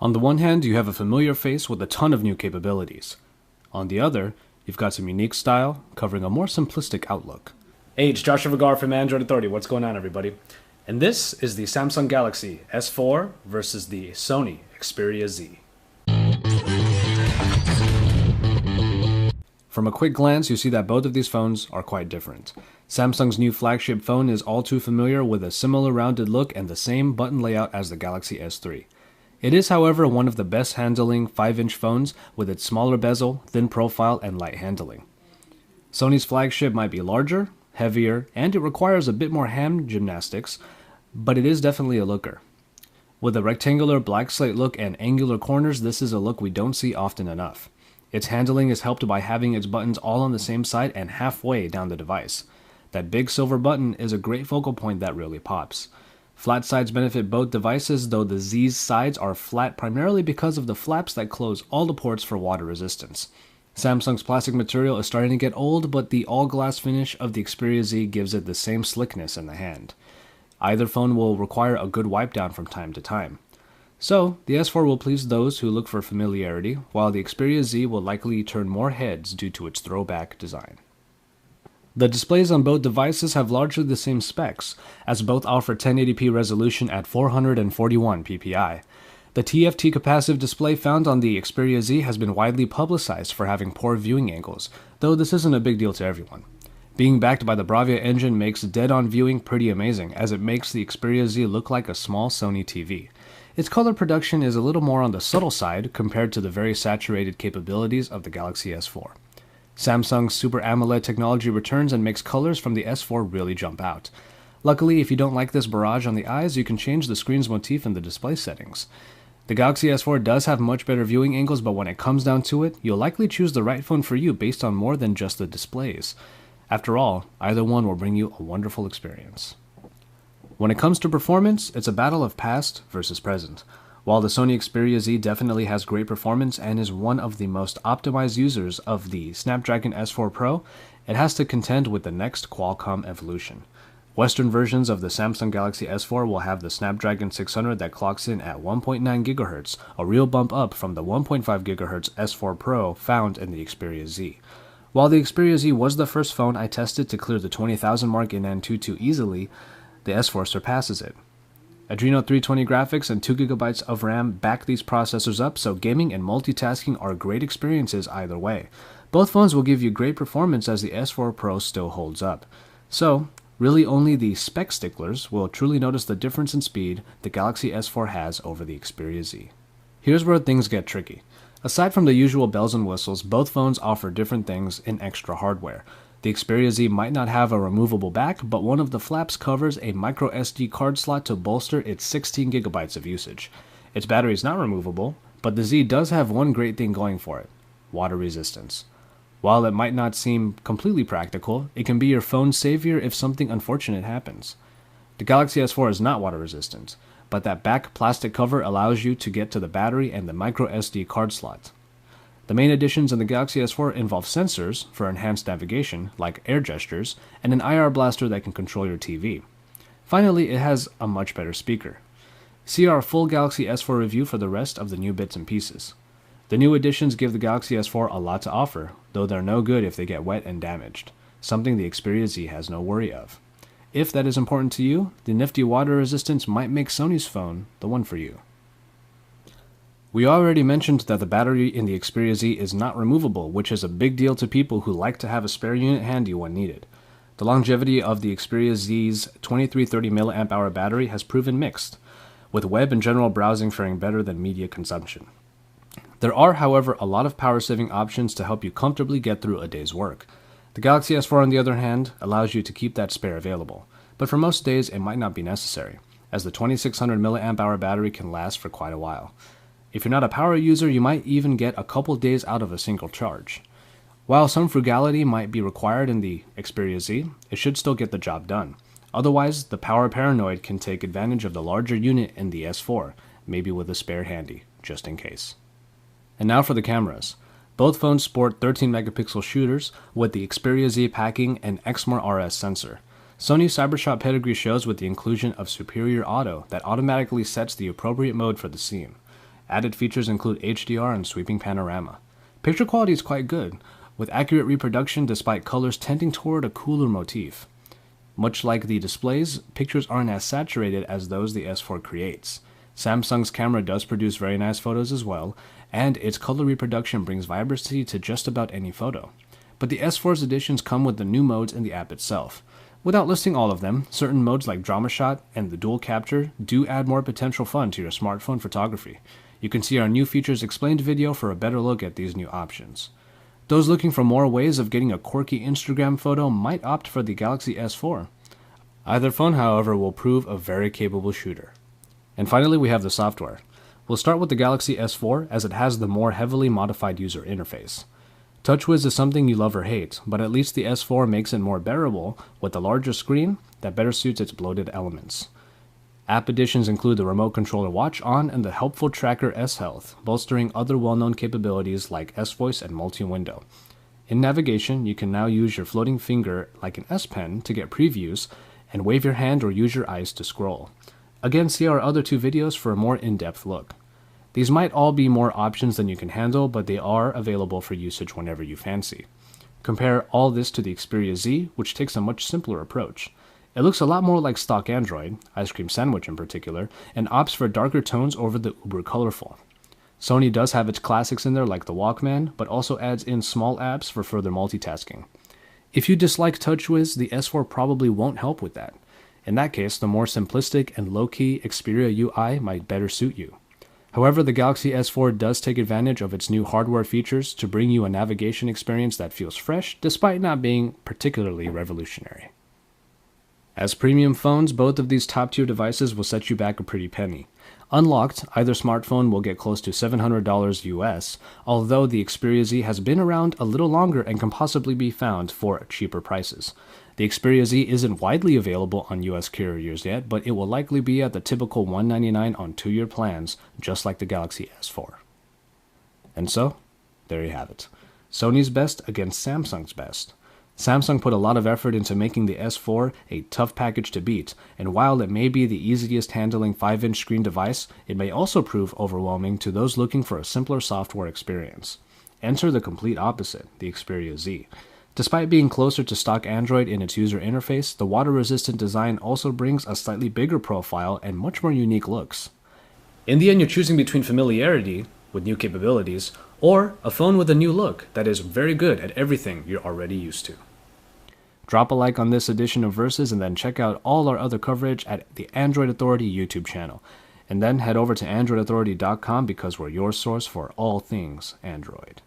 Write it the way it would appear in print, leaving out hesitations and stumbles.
On the one hand, you have a familiar face with a ton of new capabilities. On the other, you've got some unique style covering a more simplistic outlook. Hey, it's Joshua Vergara from Android Authority. What's going on, everybody? And this is the Samsung Galaxy S4 versus the Sony Xperia Z. From a quick glance, you see that both of these phones are quite different. Samsung's new flagship phone is all too familiar with a similar rounded look and the same button layout as the Galaxy S3. It is, however, one of the best handling 5-inch phones with its smaller bezel, thin profile, and light handling. Sony's flagship might be larger, heavier, and it requires a bit more hand gymnastics, but it is definitely a looker. With a rectangular black slate look and angular corners, this is a look we don't see often enough. Its handling is helped by having its buttons all on the same side and halfway down the device. That big silver button is a great focal point that really pops. Flat sides benefit both devices, though the Z's sides are flat primarily because of the flaps that close all the ports for water resistance. Samsung's plastic material is starting to get old, but the all-glass finish of the Xperia Z gives it the same slickness in the hand. Either phone will require a good wipe down from time to time. So, the S4 will please those who look for familiarity, while the Xperia Z will likely turn more heads due to its throwback design. The displays on both devices have largely the same specs, as both offer 1080p resolution at 441 ppi. The TFT capacitive display found on the Xperia Z has been widely publicized for having poor viewing angles, though this isn't a big deal to everyone. Being backed by the Bravia engine makes dead-on viewing pretty amazing, as it makes the Xperia Z look like a small Sony TV. Its color production is a little more on the subtle side compared to the very saturated capabilities of the Galaxy S4. Samsung's Super AMOLED technology returns and makes colors from the S4 really jump out. Luckily, if you don't like this barrage on the eyes, you can change the screen's motif in the display settings. The Galaxy S4 does have much better viewing angles, but when it comes down to it, you'll likely choose the right phone for you based on more than just the displays. After all, either one will bring you a wonderful experience. When it comes to performance, it's a battle of past versus present. While the Sony Xperia Z definitely has great performance and is one of the most optimized users of the Snapdragon S4 Pro, it has to contend with the next Qualcomm evolution. Western versions of the Samsung Galaxy S4 will have the Snapdragon 600 that clocks in at 1.9 GHz, a real bump up from the 1.5 GHz S4 Pro found in the Xperia Z. While the Xperia Z was the first phone I tested to clear the 20,000 mark in Antutu easily, the S4 surpasses it. Adreno 320 graphics and 2GB of RAM back these processors up, so gaming and multitasking are great experiences either way. Both phones will give you great performance as the S4 Pro still holds up. So, really only the spec sticklers will truly notice the difference in speed the Galaxy S4 has over the Xperia Z. Here's where things get tricky. Aside from the usual bells and whistles, both phones offer different things in extra hardware. The Xperia Z might not have a removable back, but one of the flaps covers a micro SD card slot to bolster its 16GB of usage. Its battery is not removable, but the Z does have one great thing going for it: water resistance. While it might not seem completely practical, it can be your phone's savior if something unfortunate happens. The Galaxy S4 is not water resistant, but that back plastic cover allows you to get to the battery and the micro SD card slot. The main additions in the Galaxy S4 involve sensors for enhanced navigation, like air gestures, and an IR blaster that can control your TV. Finally, it has a much better speaker. See our full Galaxy S4 review for the rest of the new bits and pieces. The new additions give the Galaxy S4 a lot to offer, though they're no good if they get wet and damaged, something the Xperia Z has no worry of. If that is important to you, the nifty water resistance might make Sony's phone the one for you. We already mentioned that the battery in the Xperia Z is not removable, which is a big deal to people who like to have a spare unit handy when needed. The longevity of the Xperia Z's 2330 mAh battery has proven mixed, with web and general browsing faring better than media consumption. There are, however, a lot of power-saving options to help you comfortably get through a day's work. The Galaxy S4, on the other hand, allows you to keep that spare available, but for most days it might not be necessary, as the 2600 mAh battery can last for quite a while. If you're not a power user, you might even get a couple days out of a single charge. While some frugality might be required in the Xperia Z, it should still get the job done. Otherwise, the power paranoid can take advantage of the larger unit in the S4, maybe with a spare handy, just in case. And now for the cameras. Both phones sport 13-megapixel shooters, with the Xperia Z packing an Exmor RS sensor. Sony's Cybershot pedigree shows with the inclusion of Superior Auto that automatically sets the appropriate mode for the scene. Added features include HDR and sweeping panorama. Picture quality is quite good, with accurate reproduction despite colors tending toward a cooler motif. Much like the displays, pictures aren't as saturated as those the S4 creates. Samsung's camera does produce very nice photos as well, and its color reproduction brings vibrancy to just about any photo. But the S4's additions come with the new modes in the app itself. Without listing all of them, certain modes like Drama Shot and the Dual Capture do add more potential fun to your smartphone photography. You can see our new features explained video for a better look at these new options. Those looking for more ways of getting a quirky Instagram photo might opt for the Galaxy S4. Either phone, however, will prove a very capable shooter. And finally, we have the software. We'll start with the Galaxy S4 as it has the more heavily modified user interface. TouchWiz is something you love or hate, but at least the S4 makes it more bearable with a larger screen that better suits its bloated elements. App additions include the remote controller watch on and the helpful tracker S-Health, bolstering other well-known capabilities like S-Voice and multi-window. In navigation, you can now use your floating finger like an S Pen to get previews and wave your hand or use your eyes to scroll. Again, see our other two videos for a more in-depth look. These might all be more options than you can handle, but they are available for usage whenever you fancy. Compare all this to the Xperia Z, which takes a much simpler approach. It looks a lot more like stock Android, Ice Cream Sandwich in particular, and opts for darker tones over the uber colorful. Sony does have its classics in there like the Walkman, but also adds in small apps for further multitasking. If you dislike TouchWiz, the S4 probably won't help with that. In that case, the more simplistic and low-key Xperia UI might better suit you. However, the Galaxy S4 does take advantage of its new hardware features to bring you a navigation experience that feels fresh, despite not being particularly revolutionary. As premium phones, both of these top-tier devices will set you back a pretty penny. Unlocked, either smartphone will get close to $700 US, although the Xperia Z has been around a little longer and can possibly be found for cheaper prices. The Xperia Z isn't widely available on US carriers yet, but it will likely be at the typical $199 on 2-year plans, just like the Galaxy S4. And so, there you have it. Sony's best against Samsung's best. Samsung put a lot of effort into making the S4 a tough package to beat, and while it may be the easiest handling 5-inch screen device, it may also prove overwhelming to those looking for a simpler software experience. Enter the complete opposite, the Xperia Z. Despite being closer to stock Android in its user interface, the water-resistant design also brings a slightly bigger profile and much more unique looks. In the end, you're choosing between familiarity, with new capabilities, or a phone with a new look that is very good at everything you're already used to. Drop a like on this edition of Versus and then check out all our other coverage at the Android Authority YouTube channel. And then head over to AndroidAuthority.com because we're your source for all things Android.